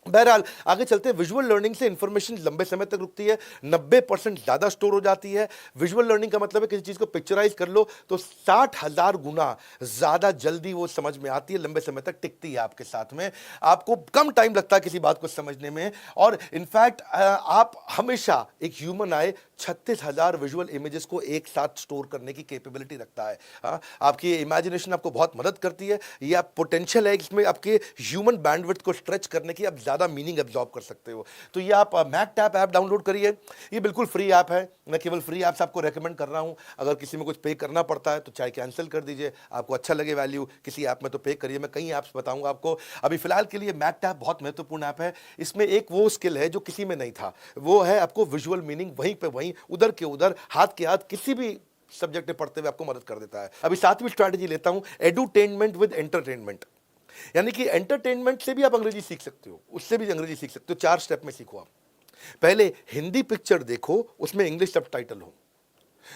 बहरहाल आगे चलते हैं। विजुअल लर्निंग से इंफॉर्मेशन लंबे समय तक रुकती है, 90% ज़्यादा स्टोर हो जाती है। विजुअल लर्निंग का मतलब है किसी चीज़ को पिक्चराइज कर लो तो 60,000 गुना ज़्यादा जल्दी वो समझ में आती है, लंबे समय तक टिकती है आपके साथ में, आपको कम टाइम लगता है किसी बात को समझने में। और इनफैक्ट आप हमेशा, एक ह्यूमन आई 36,000 विजुअल इमेजेस को एक साथ स्टोर करने की कैपेबिलिटी रखता है। आपकी इमेजिनेशन आपको बहुत मदद करती है, ये आप पोटेंशियल है इसमें आपके ह्यूमन बैंडविड्थ को स्ट्रेच करने की, आप ज़्यादा मीनिंग एब्जॉर्ब कर सकते हो। तो ये आप मैकटैप ऐप डाउनलोड करिए, ये बिल्कुल फ्री ऐप है। मैं केवल फ्री ऐप्स आपको रेकमेंड कर रहा हूँ। अगर किसी में कुछ पे करना पड़ता है तो चाहे कैंसिल कर दीजिए, आपको अच्छा लगे वैल्यू किसी ऐप में तो पे करिए। मैं कई ऐप्स बताऊंगा आपको। अभी फिलहाल के लिए मैकटैप बहुत महत्वपूर्ण ऐप है। इसमें एक वो स्किल है जो किसी में नहीं था, वो है आपको विजुअल मीनिंग वहीं पे वहीं, उधर के उधर, हाथ के हाथ किसी भी सब्जेक्ट में पढ़ते हुए आपको मदद कर देता है। अभी 7वीं स्ट्रैटेजी लेता हूं, एडुटेनमेंट विद एंटरटेनमेंट। यानी कि एंटरटेनमेंट से भी आप अंग्रेजी सीख सकते हो, उससे भी अंग्रेजी सीख सकते हो। 4 स्टेप में सीखो आप। पहले हिंदी पिक्चर देखो, उसमें इंग्लिश सबटाइटल हो।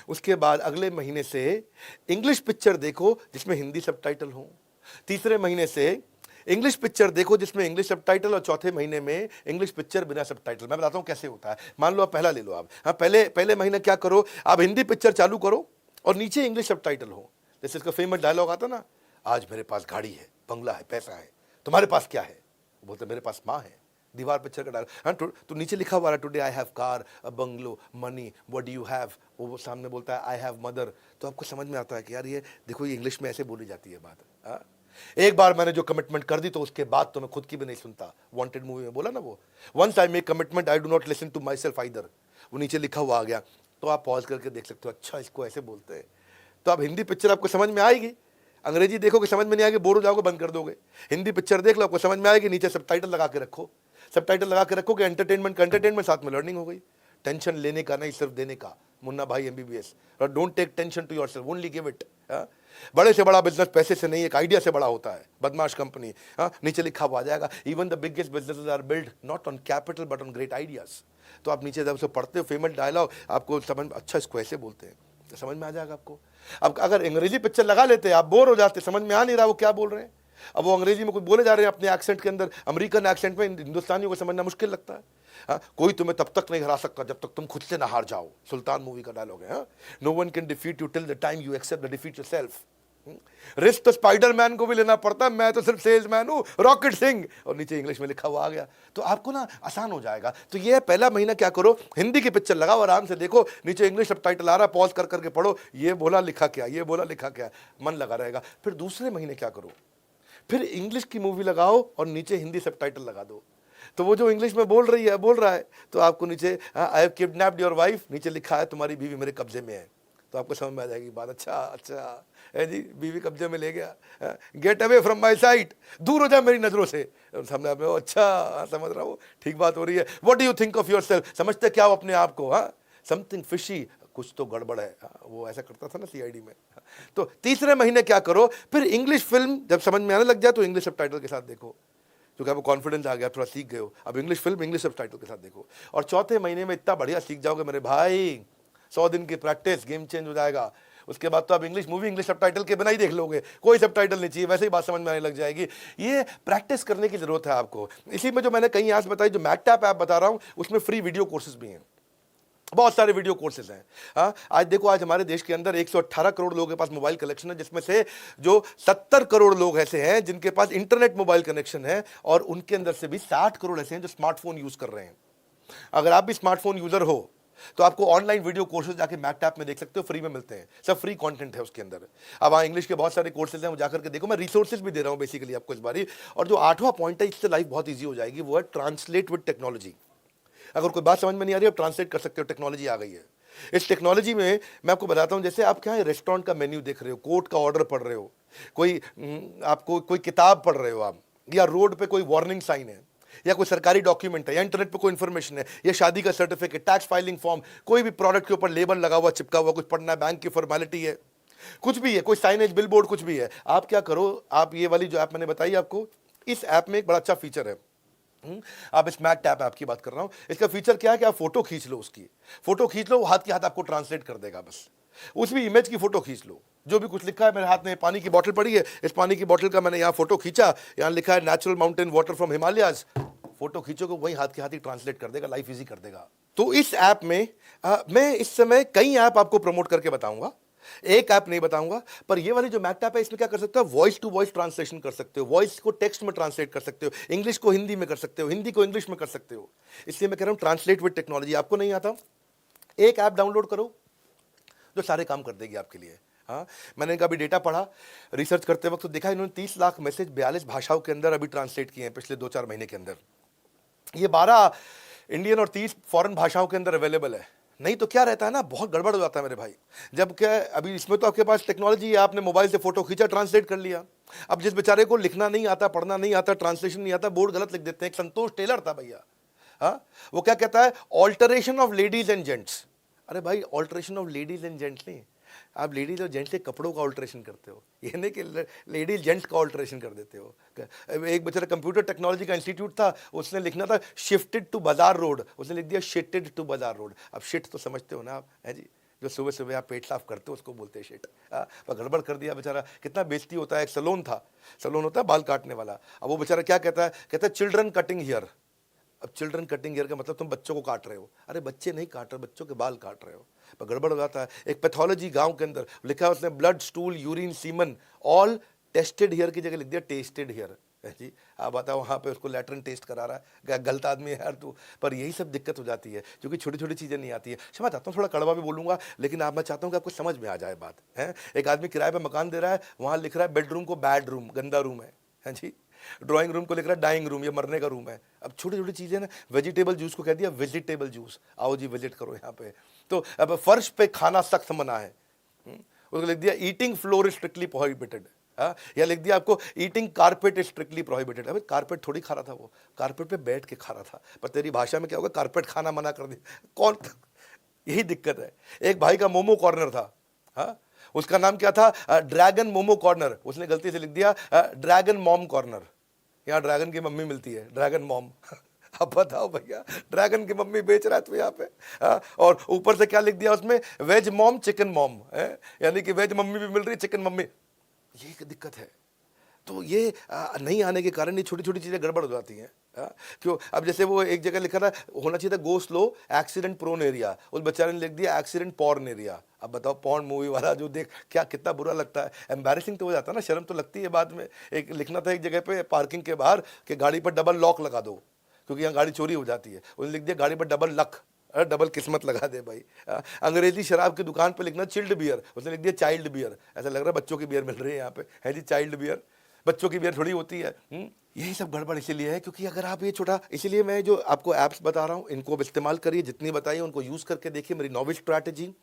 उसके बाद अगले महीने से इंग्लिश पिक्चर देखो जिसमें हिंदी सबटाइटल हो। तीसरे महीने से इंग्लिश पिक्चर देखो जिसमें इंग्लिश सबटाइटल, और चौथे महीने में इंग्लिश पिक्चर बिना सबटाइटल। मैं बताता हूं कैसे होता है। मान लो आप पहला ले लो आप, हाँ, पहले महीने क्या करो, आप हिंदी पिक्चर चालू करो और नीचे इंग्लिश सबटाइटल हो। जैसे इसका फेमस डायलॉग आता ना, आज मेरे पास गाड़ी है, बंगला है, पैसा है, तुम्हारे पास क्या है? बोलते मेरे पास माँ है। दीवार पिक्चर का डायलॉग, हाँ, तो नीचे लिखा हुआ है today I have car, a bungalow, money, what do you have? वो सामने बोलता है आई हैव मदर। तो आपको समझ में आता है कि यार ये देखो, ये इंग्लिश में ऐसे बोली जाती है बात। हाँ? एक बार मैंने जो कमिटमेंट कर दी तो उसके बाद तो मैं खुद की भी नहीं सुनता। वांटेड मूवी में बोला ना वो, once I make commitment I do not listen to my self either. वो नीचे लिखा हुआ आ गया, तो आप पॉज करके देख सकते हो, अच्छा इसको ऐसे बोलते हैं। तो अब हिंदी पिक्चर आपको समझ में आएगी, अंग्रेजी देखोगे समझ में नहीं आएगी, बोर हो जाओगे, बंद कर दोगे। हिंदी पिक्चर देख लो, आपको समझ में आएगी, नीचे सबटाइटल लगा के रखो। सबटाइटल लगा के रखो कि एंटरटेनमेंट का एंटरटेनमेंट, साथ में लर्निंग हो गई। टेंशन लेने का नहीं, सिर्फ देने का। मुन्ना भाई एमबीबीएस। और don't take tension to yourself, only give it. बड़े से बड़ा बिजनेस पैसे से नहीं, एक आइडिया से बड़ा होता है। बदमाश कंपनी, नीचे लिखा हुआ आ जाएगा, even the biggest businesses are build not on capital but on great ideas. तो आप नीचे जब उसे पढ़ते हो, फेमस डायलॉग, आपको समझ, अच्छा इसको ऐसे बोलते हैं, तो समझ में आ जाएगा आपको। अब अगर अंग्रेजी पिक्चर लगा लेते, आप बोर हो जाते, समझ में आ नहीं रहा वो क्या बोल रहे हैं। अब वो अंग्रेजी में कुछ बोले जा रहे हैं अपने एक्सेंट के अंदर, अमेरिकन एक्सेंट में, हिंदुस्तानियों को समझना मुश्किल लगता है। कोई तुम्हें तब तक नहीं हरा सकता जब तक तुम खुद से ना हार जाओ, सुल्तान मूवी का डायलॉग है। No one can defeat you till the time you accept the defeat yourself. Risk तो स्पाइडरमैन को भी लेना पड़ता, मैं तो सिर्फ सेल्समैन हूं, रॉकेट सिंह, और नीचे इंग्लिश में लिखा हुआ आ गया। तो आपको ना आसान हो जाएगा। तो ये पहला महीना क्या करो, हिंदी की पिक्चर लगाओ, आराम से देखो, नीचे इंग्लिश सबटाइटल आ रहा, पॉज कर करके पढ़ो, ये बोला लिखा क्या, ये बोला लिखा क्या, मन लगा रहेगा। फिर दूसरे महीने क्या करो, फिर इंग्लिश की मूवी लगाओ और नीचे हिंदी सबटाइटल लगा दो। तो वो जो इंग्लिश में बोल रहा है तो आपको नीचे I have kidnapped your wife, नीचे लिखा है तुम्हारी बीवी मेरे कब्जे में है। तो आपको समझ में आ जाएगी बात, अच्छा है जी, बीवी कब्जे में ले गया, get away from my site, दूर हो जा मेरी नजरों से। समझ में, अच्छा समझ रहा हूँ, ठीक बात हो रही है। What do you think of yourself, समझते क्या हो अपने आप को? समथिंग फिशी, कुछ तो गड़बड़ है। वो ऐसा करता था ना सीआईडी में। तो तीसरे महीने क्या करो, फिर इंग्लिश फिल्म जब समझ में आने लग जाए तो इंग्लिश सबटाइटल के साथ देखो, क्योंकि आपको कॉन्फिडेंस आ गया, थोड़ा सीख गए हो। अब इंग्लिश फिल्म इंग्लिश सबटाइटल के साथ देखो, और चौथे महीने में इतना बढ़िया सीख जाओगे मेरे भाई, 100 दिन की प्रैक्टिस, गेम चेंज हो जाएगा। उसके बाद तो आप इंग्लिश मूवी इंग्लिश सबटाइटल के बिना ही देख लोगे, कोई सबटाइटल नहीं चाहिए, वैसे ही बात समझ में आने लग जाएगी। ये प्रैक्टिस करने की जरूरत है आपको। इसी में जो मैंने कई ऐप्स बताई, जो मैकटैप ऐप बता रहा हूं, उसमें फ्री वीडियो कोर्सेज भी हैं, बहुत सारे वीडियो कोर्सेज हैं। आज देखो, आज हमारे देश के अंदर 118 करोड़ लोगों के पास मोबाइल कनेक्शन है, जिसमें से जो 70 करोड़ लोग ऐसे हैं जिनके पास इंटरनेट मोबाइल कनेक्शन है, और उनके अंदर से भी 60 करोड़ ऐसे हैं जो स्मार्टफोन यूज कर रहे हैं। अगर आप भी स्मार्टफोन यूजर हो तो आपको ऑनलाइन वीडियो कोर्सेज जाके मैकटैप में देख सकते हो, फ्री में मिलते हैं, सब फ्री कंटेंट है उसके अंदर। अब इंग्लिश के बहुत सारे कोर्सेज हैं, वो जाकर के देखो। मैं रिसोर्सेज भी दे रहा हूं बेसिकली आपको इस बारी। और जो 8वां पॉइंट है, इससे लाइफ बहुत ईजी हो जाएगी, वो है ट्रांसलेट विद टेक्नोलॉजी। अगर कोई बात समझ में नहीं आ रही, आप ट्रांसलेट कर सकते हो, टेक्नोलॉजी आ गई है। इस टेक्नोलॉजी में मैं आपको बताता हूं, जैसे आप क्या है, रेस्टोरेंट का मेन्यू देख रहे हो, कोर्ट का ऑर्डर पढ़ रहे हो, आपको कोई किताब पढ़ रहे हो आप, या रोड पे कोई वार्निंग साइन है, या कोई सरकारी डॉक्यूमेंट है, या इंटरनेट पे कोई इंफॉर्मेशन है, या शादी का सर्टिफिकेट, टैक्स फाइलिंग फॉर्म, कोई भी प्रोडक्ट के ऊपर लेबल लगा हुआ, चिपका हुआ, कुछ पढ़ना है, बैंक की फॉर्मेलिटी है, कुछ भी है, कोई साइनेज, बिलबोर्ड, कुछ भी है, आप क्या करो, आप ये वाली जो ऐप मैंने बताई आपको, इस ऐप में एक बड़ा अच्छा फीचर है। आप इस मैकटैप ऐप की बात कर रहा हूं। इसका फीचर क्या है कि आप फोटो खींच लो, उसकी फोटो खींच लो, हाथ के हाथ आपको ट्रांसलेट कर देगा। बस उस भी इमेज की फोटो खींच लो, जो भी कुछ लिखा है। मेरे हाथ में पानी की बोतल पड़ी है, इस पानी की बोतल का मैंने यहाँ फोटो खींचा, यहाँ लिखा है natural mountain water from Himalayas, photo खींचोगे वही हाथ के हाथ ही ट्रांसलेट कर देगा, लाइफ इजी कर देगा। तो इस ऐप में मैं इस समय कई ऐप आपको प्रमोट करके बताऊंगा, एक ऐप नहीं बताऊंगा, पर ये वाली जो मैक्ट ऐप है इसमें क्या कर सकते हो, वॉइस टू वॉइस ट्रांसलेशन कर सकते हो, वॉइस को टेक्स्ट में ट्रांसलेट कर सकते हो, इंग्लिश को हिंदी में कर सकते हो, हिंदी को इंग्लिश में कर सकते हो। इसलिए मैं कह रहा हूं ट्रांसलेट विद टेक्नोलॉजी। आपको नहीं आता, एक ऐप डाउनलोड करो जो सारे काम कर देगी आपके लिए। हाँ, मैंने इनका अभी डेटा पढ़ा रिसर्च करते वक्त, तो देखा इन्होंने 30 लाख मैसेज 42 भाषाओं के अंदर अभी ट्रांसलेट किए हैं पिछले 2-4 महीने के अंदर। ये 12 इंडियन और 30 फॉरेन भाषाओं के अंदर अवेलेबल है। नहीं तो क्या रहता है ना, बहुत गड़बड़ हो जाता है मेरे भाई। जब क्या अभी इसमें तो आपके पास टेक्नोलॉजी है, आपने मोबाइल से फोटो खींचा, ट्रांसलेट कर लिया। अब जिस बेचारे को लिखना नहीं आता, पढ़ना नहीं आता, ट्रांसलेशन नहीं आता, बोर्ड गलत लिख देते हैं। एक संतोष टेलर था भैया, हाँ, वो क्या कहता है, alteration of ladies and gents. अरे भाई, alteration of ladies and gents नहीं, आप लेडीज और जेंट्स के कपड़ों का ऑल्टरेशन करते हो, ये नहीं कि लेडीज जेंट्स का ऑल्टरेशन कर देते हो। एक बेचारा कंप्यूटर टेक्नोलॉजी का इंस्टीट्यूट था, उसने लिखना था शिफ्टेड टू बाजार रोड, उसने लिख दिया शिटेड टू बाजार रोड। अब शिट तो समझते हो ना आप, है जी, जो सुबह सुबह आप पेट साफ करते हो उसको बोलते हैं शिट। पर गड़बड़ कर दिया बेचारा, कितना बेइज्जती होता है। एक सैलून था, सैलून होता है बाल काटने वाला, अब वो बेचारा क्या कहता है, कहता है चिल्ड्रन कटिंग हियर। अब चिल्ड्रन कटिंग ईयर का मतलब तुम बच्चों को काट रहे हो। अरे बच्चे नहीं काट रहे, बच्चों के बाल काट रहे हो, पर गड़बड़ हो जाता है। एक पैथोलॉजी गांव के अंदर लिखा है उसने, blood, stool, urine, semen all tested here की जगह लिख दिया टेस्टेड हियर। जी, आप बताओ, वहाँ पे उसको लैट्रिन टेस्ट करा रहा है, क्या गलत आदमी है यार तू। पर यही सब दिक्कत हो जाती है, क्योंकि छोटी छोटी चीज़ें नहीं आती है। क्षमा चाहता हूँ, थोड़ा कड़वा भी बोलूँगा, लेकिन आप, मैं चाहता हूँ कि आपको समझ में आ जाए बात है। एक आदमी किराए पर मकान दे रहा है, वहाँ लिख रहा है बेडरूम को बैड रूम, गंदा रूम है जी। ड्राइंग रूम को लिख रहा है डाइंग रूम, ये मरने का रूम है। अब छोटी छोटी चीजें ना, वेजिटेबल जूस को कह दिया वेजिटेबल जूस, आओ जी विजिट करो यहाँ पे। तो अब फर्श पे खाना सख्त मना है, उसको लिख दिया eating floor is strictly prohibited, या लिख दिया आपको eating carpet is strictly prohibited. अबे कारपेट थोड़ी खा रहा था वो, कारपेट पे बैठ के खा रहा था, पर तेरी भाषा में क्या होगा, कारपेट खाना मना कर दिया कौन। यही दिक्कत है। एक भाई का मोमो कॉर्नर था, हाँ, उसका नाम क्या था, ड्रैगन मोमो कॉर्नर, उसने गलती से लिख दिया ड्रैगन मॉम कॉर्नर। यहाँ ड्रैगन की मम्मी मिलती है, ड्रैगन मॉम। अब बताओ भैया, ड्रैगन की मम्मी बेच रहा है तू यहाँ पे, और ऊपर से क्या लिख दिया उसमें, वेज मॉम चिकन मॉम, यानी कि वेज मम्मी भी मिल रही है, चिकन मम्मी। ये एक दिक्कत है। तो ये नहीं आने के कारण ये छोटी छोटी चीज़ें गड़बड़ हो जाती हैं। क्यों, अब जैसे वो एक जगह लिखा था, होना चाहिए था go slow accident prone area, उस बेचारे ने लिख दिया एक्सीडेंट पॉर्न एरिया। अब बताओ, पॉर्न मूवी वाला जो देख, क्या कितना बुरा लगता है, एम्बैरेसिंग तो हो जाता है ना, शर्म तो लगती है बाद में। एक लिखना था एक जगह पे पार्किंग के बाहर कि गाड़ी पर डबल लॉक लगा दो, क्योंकि यहाँ गाड़ी चोरी हो जाती है। उसने लिख दिया गाड़ी पर डबल लक, डबल किस्मत लगा दे भाई। अंग्रेजी शराब की दुकान पर लिखना चिल्ड बियर, उसने लिख दिया चाइल्ड बियर। ऐसा लग रहा है बच्चों की बियर मिल रही है यहाँ पे, है जी, चाइल्ड बियर, बच्चों की बियर थोड़ी होती है। यही सब गड़बड़ इसीलिए है क्योंकि अगर आप ये छोटा, इसीलिए मैं जो आपको ऐप्स बता रहा हूँ इनको अब इस्तेमाल करिए, जितनी बताइए उनको यूज करके देखिए। मेरी novel strategy,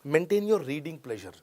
maintain your reading pleasure.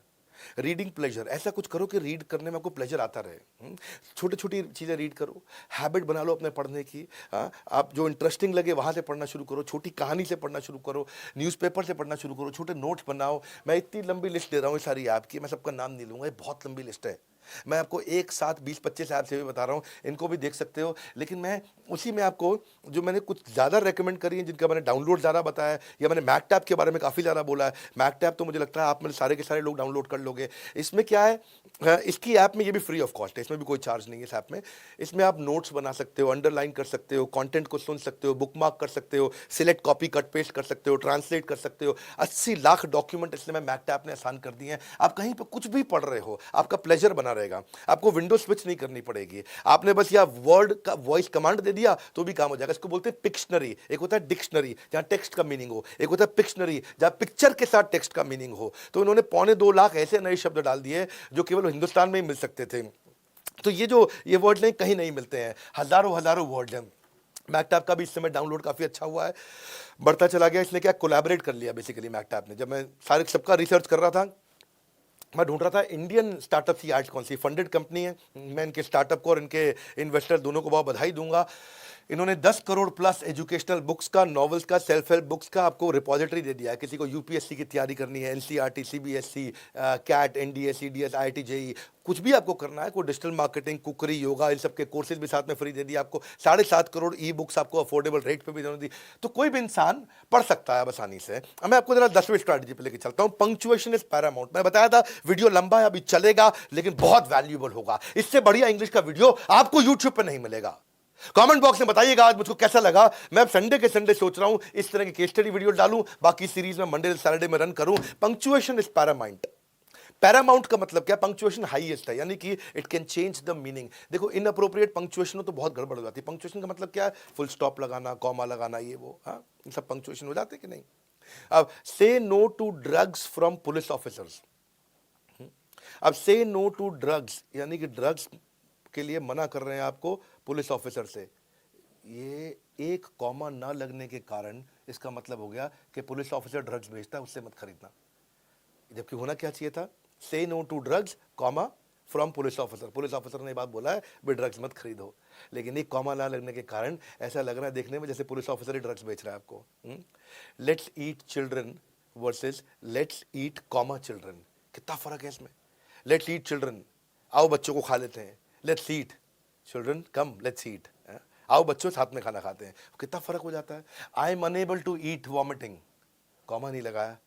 Reading pleasure, ऐसा कुछ करो कि रीड करने में आपको प्लेजर आता रहे। छोटी छोटी चीज़ें रीड करो, हैबिट बना लो अपने पढ़ने की। आप जो इंटरेस्टिंग लगे वहाँ से पढ़ना शुरू करो, छोटी कहानी से पढ़ना शुरू करो, न्यूज़पेपर से पढ़ना शुरू करो, छोटे नोट्स बनाओ। मैं इतनी लंबी लिस्ट दे रहा हूँ सारी ऐप की, मैं सबका नाम नहीं लूँगा, ये बहुत लंबी लिस्ट है। मैं आपको एक साथ 20-25 ऐप से भी बता रहा हूँ, इनको भी देख सकते हो। लेकिन मैं उसी में आपको जो मैंने कुछ ज़्यादा रेकमेंड करी है, जिनका मैंने डाउनलोड ज़्यादा बताया, या मैंने मैक्ट ऐप के बारे में काफ़ी ज़्यादा बोला है। मैक्ट ऐप तो मुझे लगता है आप में सारे के सारे लोग डाउनलोड कर लोगे। इसमें क्या है, इसकी ऐप में ये भी फ्री ऑफ कॉस्ट है, इसमें भी कोई चार्ज नहीं है इस ऐप में। इसमें आप नोट्स बना सकते हो, अंडरलाइन कर सकते हो, कॉन्टेंट को सुन सकते हो, बुकमार्क कर सकते हो, सिलेक्ट कॉपी कट पेस्ट कर सकते हो, ट्रांसलेट कर सकते हो। 80 लाख डॉक्यूमेंट इसलिए मैं मैक्ट ऐप ने आसान कर दिए हैं। आप कहीं पर कुछ भी पढ़ रहे हो, आपका प्लेजर बना रहेगा, आपको विंडो स्विच नहीं करनी पड़ेगी। आपने बस या वर्ड का वॉइस कमांड दे दिया तो भी काम हो जाएगा। इसको बोलते हैं पिक्शनरी। एक होता है डिक्शनरी जहां टेक्स्ट का मीनिंग हो, एक होता है पिक्शनरी जहां पिक्चर के साथ टेक्स्ट का मीनिंग हो। तो इन्होंने 2.25 लाख ऐसे नए शब्द डाल दिए जो केवल हिंदुस्तान में ही मिल सकते थे। तो ये वर्ड नहीं, कहीं नहीं मिलते हैं, हजारों वर्ड हैं। मैक्ट ऐप का भी इस समय डाउनलोड काफ़ी अच्छा हुआ है, बढ़ता चला गया। इसने क्या कोलैबोरेट कर लिया बेसिकली मैक्ट ऐप ने। जब मैं सारे सबका रिसर्च कर रहा था, मैं ढूंढ रहा था इंडियन स्टार्टअप की आज कौन सी फंडेड कंपनी है। मैं इनके स्टार्टअप को और इनके इन्वेस्टर दोनों को बहुत बधाई दूंगा। इन्होंने 10 करोड़ प्लस एजुकेशनल बुक्स का, नॉवेल्स का, सेल्फ हेल्प बुक्स का आपको रिपोजिटरी दे दिया है। किसी को यूपीएससी की तैयारी करनी है, NCERT, CBSE, CAT, NDA, CDS, IIT, JEE, कुछ भी आपको करना है, कोई डिजिटल मार्केटिंग, कुकरी, योगा, इन सब के कोर्सेज भी साथ में फ्री दे दिया आपको। 7.5 करोड़ ई बुक्स आपको अफोर्डेबल रेट पे भी देने दी। तो कोई भी इंसान पढ़ सकता है आसानी से। अब मैं आपको जरा 10वीं स्ट्रैटेजी पे लेके चलता हूँ। Punctuation is Paramount. मैं बताया था वीडियो लंबा है, अभी चलेगा, लेकिन बहुत वैल्यूएबल होगा। इससे बढ़िया इंग्लिश का वीडियो आपको यूट्यूब पे नहीं मिलेगा। कमेंट बॉक्स में बताइएगा आज मुझको कैसा लगा। मैं अब संडे के संडे सोच रहा हूं इस तरह की केस स्टडी वीडियो डालूं, बाकी सीरीज में मंडे सैटरडे में रन करूं। Punctuation is Paramount. पैरामाउंट का मतलब क्या? पंक्चुएशन हाईएस्ट है, यानी कि it can change the meaning. देखो इनअप्रोप्रिएट पंक्चुएशन हो तो बहुत गड़बड़ हो जाती है। पंक्चुएशन का मतलब क्या है? फुल स्टॉप लगाना, कॉमा लगाना, ये वो, हाँ, ये सब पंक्चुएशन हो जाते कि नहीं। अब से no to drugs from police officers. अब से नो टू ड्रग्स यानी कि ड्रग्स के लिए मना कर रहे हैं आपको पुलिस ऑफिसर से। ये एक कॉमा ना लगने के कारण इसका मतलब हो गया कि पुलिस ऑफिसर ड्रग्स बेचता है, उससे मत खरीदना। जबकि होना क्या चाहिए था? Say no to drugs comma from police officer. Police officer ने बात बोला है भी ड्रग्स मत खरीदो, लेकिन एक कॉमा ना लगने के कारण ऐसा लग रहा है देखने में जैसे पुलिस ऑफिसर ही ड्रग्स बेच रहा है आपको। Let's eat children versus let's eat comma children. कितना फर्क है इसमें। लेट्स ईट चिल्ड्रन, आओ बच्चों को खा लेते हैं। Let's eat children, come let's eat, आओ बच्चों साथ में खाना खाते हैं। कितना फर्क हो जाता है। I am unable to eat vomiting, comma नहीं लगाया।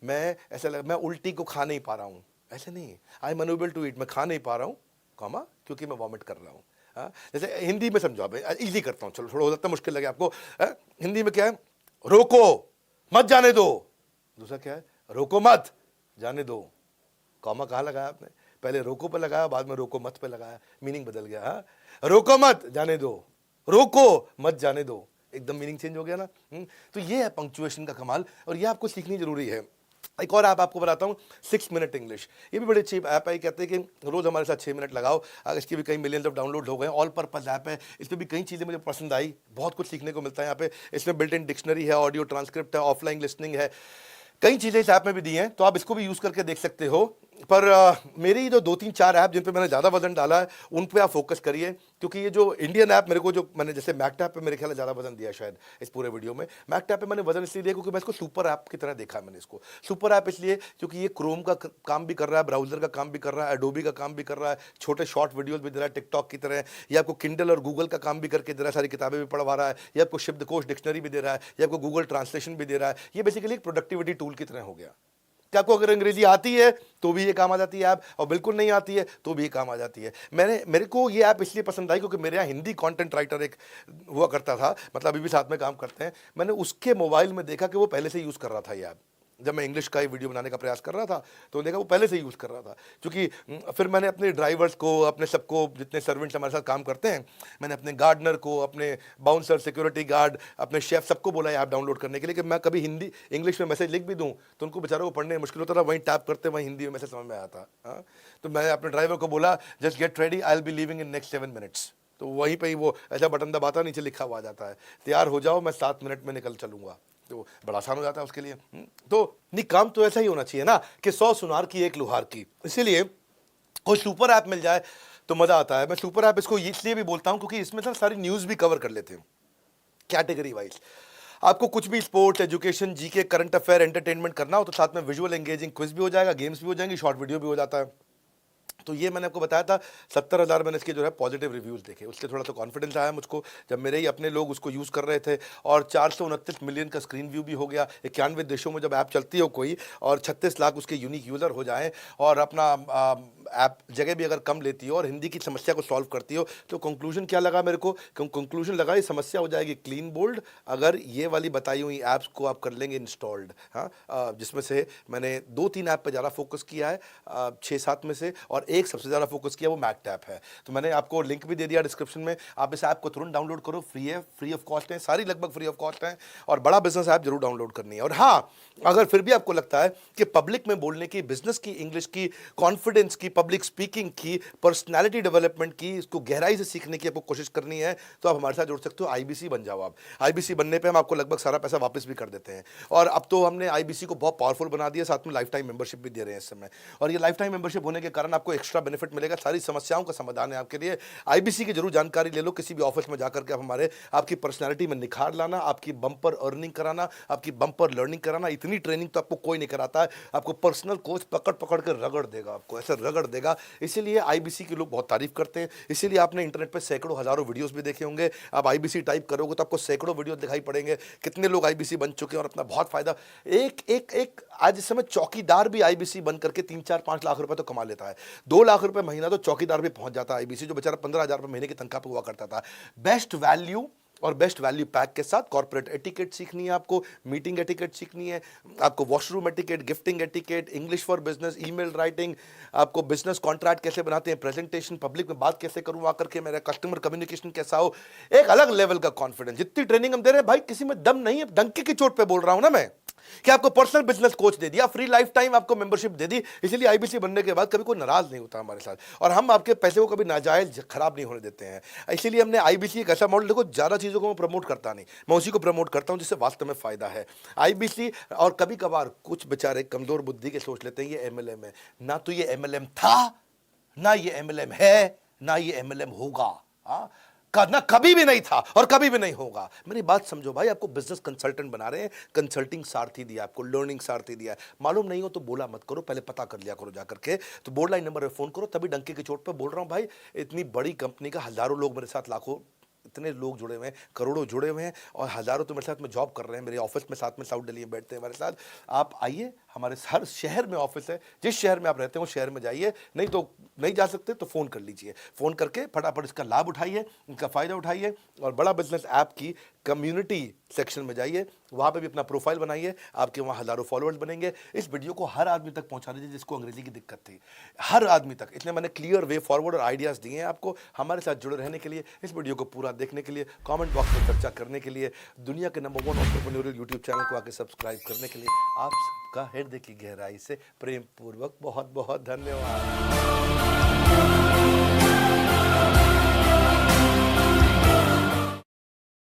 मैं ऐसा लगा मैं उल्टी को खा नहीं पा रहा हूँ, ऐसे नहीं। I am unable to eat, मैं खा नहीं पा रहा हूँ, कॉमा, क्योंकि मैं वॉमिट कर रहा हूँ। जैसे हिंदी में समझो, इजी करता हूँ, चलो थोड़ा हो सकता है मुश्किल लगे आपको। हिंदी में क्या है? रोको मत जाने दो। दूसरा क्या है? रोको मत जाने दो। कॉमा कहाँ लगाया आपने? पहले रोको पे लगाया, बाद में रोको मत पे लगाया, मीनिंग बदल गया। हाँ, रोको मत जाने दो, रोको मत जाने दो, एकदम मीनिंग चेंज हो गया ना। तो ये है पंक्चुएशन का कमाल, और ये आपको सीखनी जरूरी है। एक और ऐप आपको बताता हूँ, 6 मिनट इंग्लिश। ये भी बड़ी अच्छी ऐप है। कहते हैं कि रोज हमारे साथ 6 मिनट लगाओ। इसकी भी कई मिलियंस ऑफ डाउनलोड हो गए। ऑल पर्पस ऐप है। इस पर भी कई चीज़ें मुझे पसंद आई, बहुत कुछ सीखने को मिलता है यहाँ पे। इसमें बिल्ट इन डिक्शनरी है, ऑडियो ट्रांसक्रिप्ट है, ऑफलाइन लिसनिंग है, कई चीज़ें इस ऐप में भी दी हैं, तो आप इसको भी यूज़ करके देख सकते हो। पर मेरी जो 2-3-4 ऐप जिन पे मैंने ज़्यादा वजन डाला है उन पे आप फोकस करिए, क्योंकि ये जो इंडियन ऐप मेरे को, जो मैंने जैसे मैकटैप पे मेरे ख्याल में ज़्यादा वजन दिया शायद इस पूरे वीडियो में। मैकटैप पे मैंने वजन इसलिए दिया क्योंकि मैं इसको सुपर ऐप की तरह देखा है। मैंने इसको सुपर ऐप इसलिए क्योंकि ये क्रोम का काम भी कर रहा है, ब्राउजर का काम भी कर रहा है, एडोबी का काम भी कर रहा है, छोटे शॉर्ट वीडियोज़ भी दे रहा है टिकटॉक की तरह। ये आपको किंडल और गूगल का काम भी करके दे रहा है, सारी किताबें भी पढ़वा रहा है। ये आपको शब्दकोश डिक्शनरी भी दे रहा है, ये आपको गूगल ट्रांसलेशन भी दे रहा है। ये बेसिकली एक प्रोडक्टिविटी टूल की तरह हो गया कि आपको अगर अंग्रेजी आती है तो भी ये काम आ जाती है ऐप, और बिल्कुल नहीं आती है तो भी ये काम आ जाती है। मेरे को ये ऐप इसलिए पसंद आई क्योंकि मेरे यहाँ हिंदी कंटेंट राइटर एक हुआ करता था, मतलब अभी भी साथ में काम करते हैं। मैंने उसके मोबाइल में देखा कि वो पहले से यूज़ कर रहा था ये ऐप। जब मैं इंग्लिश का ही वीडियो बनाने का प्रयास कर रहा था तो देखा वो पहले से यूज़ कर रहा था। क्योंकि फिर मैंने अपने ड्राइवर्स को, अपने सबको, जितने सर्वेंट्स हमारे साथ काम करते हैं, मैंने अपने गार्डनर को, अपने बाउंसर, सिक्योरिटी गार्ड, अपने शेफ, सबको बोला ऐप डाउनलोड करने के लिए कि मैं कभी हिंदी इंग्लिश में मैसेज लिख भी दूँ तो उनको बेचारों को पढ़ने में मुश्किल होता था, वहीं टैप करते वहीं हिंदी में मैसेज समझ में आता। हाँ, तो मैं अपने ड्राइवर को बोला just get ready, I will be leaving in next 7 minutes. तो वहीं पे ही वो ऐसा बटन दबाता, नीचे लिखा हुआ आ जाता है, तैयार हो जाओ, मैं 7 मिनट में निकल चलूंगा। तो बड़ा आसान हो जाता है उसके लिए। तो नहीं, काम तो ऐसा ही होना चाहिए ना कि 100 सुनार की 1 लुहार की। इसीलिए कोई सुपर ऐप मिल जाए तो मजा आता है। मैं सुपर ऐप इसको इसलिए भी बोलता हूं क्योंकि इसमें सारी न्यूज़ भी कवर कर लेते हैं कैटेगरी वाइज। आपको कुछ भी sports, education, GK, current affair, entertainment करना हो तो साथ में विजुअल एंगेजिंग क्विज भी हो जाएगा, गेम्स भी हो जाएंगी, शॉर्ट वीडियो भी हो जाता है। तो ये मैंने आपको बताया था 70,000 मैंने इसके जो है पॉजिटिव रिव्यूज़ देखे, उससे थोड़ा सा कॉन्फिडेंस आया मुझको जब मेरे ही अपने लोग उसको यूज़ कर रहे थे। और 429 मिलियन का स्क्रीन व्यू भी हो गया। 91 देशों में जब ऐप चलती हो कोई और 36 लाख उसके यूनिक यूज़र हो जाएं और अपना ऐप जगह भी अगर कम लेती हो और हिंदी की समस्या को सॉल्व करती हो, तो कंक्लूजन क्या लगा मेरे को? कंक्लूजन लगा ये समस्या हो जाएगी क्लीन बोल्ड अगर ये वाली बताई हुई ऐप्स को आप कर लेंगे इंस्टॉल्ड। हाँ, जिसमें से मैंने 2-3 ऐप पर ज़्यादा फोकस किया है 6-7 में से, और एक सबसे ज़्यादा फोकस किया वो मैकटैप है। तो मैंने आपको लिंक भी दे दिया डिस्क्रिप्शन में, आप इस ऐप को तुरंत डाउनलोड करो, फ्री है, फ्री ऑफ कॉस्ट है, सारी लगभग फ्री ऑफ कॉस्ट है, और बड़ा बिजनेस ऐप जरूर डाउनलोड करनी है। और हाँ, अगर फिर भी आपको लगता है कि पब्लिक में बोलने की, बिजनेस की, इंग्लिश की, कॉन्फिडेंस की, पब्लिक स्पीकिंग की, पर्सनैलिटी डेवलपमेंट की, इसको गहराई से सीखने की आपको कोशिश करनी है तो आप हमारे साथ जुड़ सकते हो। IBC बन जाओ आप। IBC बनने पर हम आपको लगभग सारा पैसा वापस भी कर देते हैं, और अब तो हमने IBC को बहुत पावरफुल बना दिया, साथ में लाइफ टाइम मेंबरशिप भी दे रहे हैं इस समय। और ये लाइफ टाइम मेंबरशिप होने के कारण आपको एक्स्ट्रा बेनिफिट मिलेगा, सारी समस्याओं का समाधान है आपके लिए। IBC की जरूर जानकारी ले लो, किसी भी ऑफिस में जाकर के आप हमारे आपकी पर्सनालिटी में निखार लाना, आपकी बम्पर अर्निंग कराना, आपकी बम्पर लर्निंग कराना। इतनी ट्रेनिंग तो आपको कोई नहीं कराता है, आपको पर्सनल कोच पकड़ पकड़ कर रगड़ देगा, आपको ऐसे रगड़ कर देगा। इसीलिए आईबीसी के लोग बहुत तारीफ करते हैं। इसीलिए आपने इंटरनेट पे सैकड़ों हजारों वीडियोस भी देखे होंगे। आप आईबीसी टाइप करोगे तो आपको सैकड़ों वीडियो दिखाई पड़ेंगे, कितने लोग आईबीसी बन चुके हैं और अपना बहुत फायदा। एक आज इस समय चौकीदार भी आईबीसी बन करके 3-4-5 लाख रुपए तो कमा लेता है। 2 लाख रुपए महीना तो चौकीदार भी पहुंच जाता है आईबीसी, जो बेचारा 15,000 रुपए महीने की तनख्वाह पे हुआ करता था। बेस्ट वैल्यू और बेस्ट वैल्यू पैक के साथ कॉर्पोरेट एटिकेट सीखनी है आपको, मीटिंग एटिकेट सीखनी है आपको, washroom etiquette, gifting etiquette, English for business, email writing, आपको बिजनेस कॉन्ट्रैक्ट कैसे बनाते हैं, प्रेजेंटेशन, पब्लिक में बात कैसे करूं आकर के, मेरा कस्टमर कम्युनिकेशन कैसा हो, एक अलग लेवल का कॉन्फिडेंस। जितनी ट्रेनिंग हम दे रहे हैं भाई, किसी में दम नहीं है, डंके की चोट पे बोल रहा हूं ना मैं, कि आपको पर्सनल बिजनेस कोच दे दिया, फ्री लाइफ टाइम आपको मेंबरशिप दे दी। इसीलिए आईबीसी बनने के बाद कभी कोई नाराज नहीं होता हमारे साथ, और हम आपके पैसे को कभी नाजायज खराब नहीं होने देते हैं। इसीलिए हमने आईबीसी एक ऐसा मॉडल, देखो ज्यादा चीजों को मैं प्रमोट करता नहीं, मैं उसी को प्रमोट करता हूं जिससे वास्तव में फायदा है। आईबीसी, और कभी कभार कुछ बेचारे कमजोर बुद्धि के सोच लेते हैं ये एमएलएम है। ना तो ये एमएलएम था, ना ये एमएलएम है, ना ये एमएलएम होगा। ना कभी भी नहीं था और कभी भी नहीं होगा। मेरी बात समझो भाई, आपको बिजनेस कंसल्टेंट बना रहे हैं, कंसल्टिंग सारथी दिया आपको, लर्निंग सारथी दिया। मालूम नहीं हो तो बोला मत करो, पहले पता कर लिया करो जाकर के। तो बोर्ड लाइन नंबर पे फोन करो, तभी डंके की चोट पे बोल रहा हूं भाई। इतनी बड़ी कंपनी का हजारों लोग मेरे साथ, लाखों, इतने लोग जुड़े हुए हैं, करोड़ों जुड़े हुए हैं, और हजारों तो मेरे साथ में जॉब कर रहे हैं, मेरे ऑफिस में साथ में साउथ दिल्ली में बैठते हैं हमारे साथ। आप आइए, हमारे हर शहर में ऑफिस है, जिस शहर में आप रहते हो शहर में जाइए, नहीं तो नहीं जा सकते तो फ़ोन कर लीजिए। फ़ोन करके फटाफट इसका लाभ उठाइए, इनका फ़ायदा उठाइए, और बड़ा बिजनेस ऐप की कम्युनिटी सेक्शन में जाइए, वहाँ पे भी अपना प्रोफाइल बनाइए, आपके वहाँ हज़ारों फॉलोअर्स बनेंगे। इस वीडियो को हर आदमी तक पहुँचा दीजिए जिसको अंग्रेजी की दिक्कत थी, हर आदमी तक। इसलिए मैंने क्लियर वे फॉरवर्ड और आइडियाज़ दिए हैं आपको हमारे साथ जुड़े रहने के लिए, इस वीडियो को पूरा देखने के लिए, कमेंट बॉक्स में चर्चा करने के लिए, दुनिया के नंबर 1 एंटरप्रेन्योरियल यूट्यूब चैनल को आके सब्सक्राइब करने के लिए आप सबका हृदय की गहराई से प्रेम पूर्वक बहुत बहुत धन्यवाद।